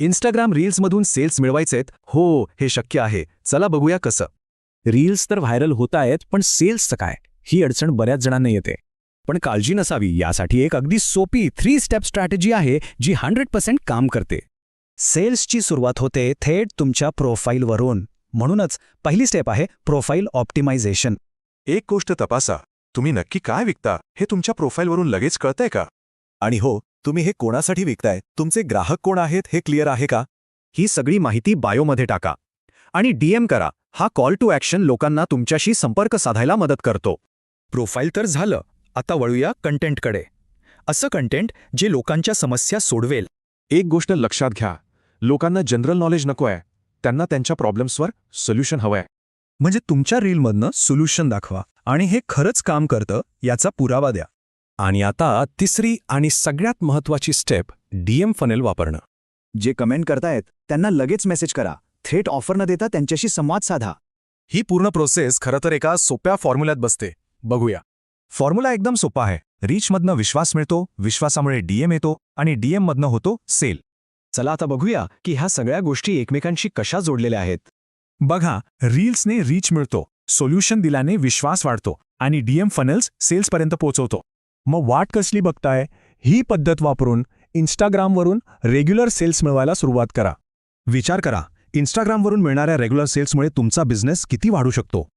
Instagram रील्समधून cells मिळवायचेत? हो, हे शक्य आहे. चला बघूया कसं. रील्स तर व्हायरल होत आहेत, पण सेल्सचं काय? ही अडचण बऱ्याच जणांना येते. पण काळजी नसावी, यासाठी एक अगदी सोपी 3 स्टेप स्ट्रॅटेजी आहे जी 100% काम करते. सेल्सची सुरुवात होते थेट तुमच्या प्रोफाईलवरून. म्हणूनच पहिली स्टेप आहे प्रोफाईल ऑप्टिमायझेशन. एक गोष्ट तपासा, तुम्ही नक्की काय विकता हे तुमच्या प्रोफाईलवरून लगेच कळतंय का? आणि हो, तुम्ही हे कोणासाठी विकताय, तुमचे ग्राहक कोण आहेत हे क्लिअर आहे का? ही सगळी माहिती बायोमध्ये टाका. आणि DM करा. हा कॉल टू ॲक्शन लोकांना तुमच्याशी संपर्क साधायला मदत करतो. प्रोफाईल तर झालं, आता वळूया कंटेंटकडे. असं कंटेंट जे लोकांच्या समस्या सोडवेल. एक गोष्ट लक्षात घ्या, लोकांना जनरल नॉलेज नको आहे, त्यांना त्यांच्या प्रॉब्लेम्सवर सोल्युशन हवं आहे. म्हणजे तुमच्या रीलमधनं सोल्युशन दाखवा आणि हे खरंच काम करतं याचा पुरावा द्या. आणि आता तिसरी आणि सगळ्यात महत्त्वाची स्टेप, DM फनेल वापरणं. जे कमेंट करतायत त्यांना लगेच मेसेज करा. थेट ऑफर न देता त्यांच्याशी संवाद साधा. ही पूर्ण प्रोसेस खरं तर एका सोप्या फॉर्म्युल्यात बसते. बघूया. फॉर्म्युला एकदम सोपा आहे. रीचमधनं विश्वास मिळतो, विश्वासामुळे DM येतो आणि DM मधनं होतो सेल. चला आता बघूया की ह्या सगळ्या गोष्टी एकमेकांशी कशा जोडलेल्या आहेत. बघा, रील्सने रीच मिळतो, सोल्युशन दिल्याने विश्वास वाढतो आणि DM फनेल्स सेल्सपर्यंत पोहोचवतो. मग वाट कसली बघताय? ही पद्धत वापरून इंस्टाग्रामवरून रेग्युलर सेल्स मिळवायला सुरुवात करा. विचार करा, इंस्टाग्रामवरून मिळणाऱ्या रेग्युलर सेल्समुळे तुमचा बिझनेस किती वाढू शकतो.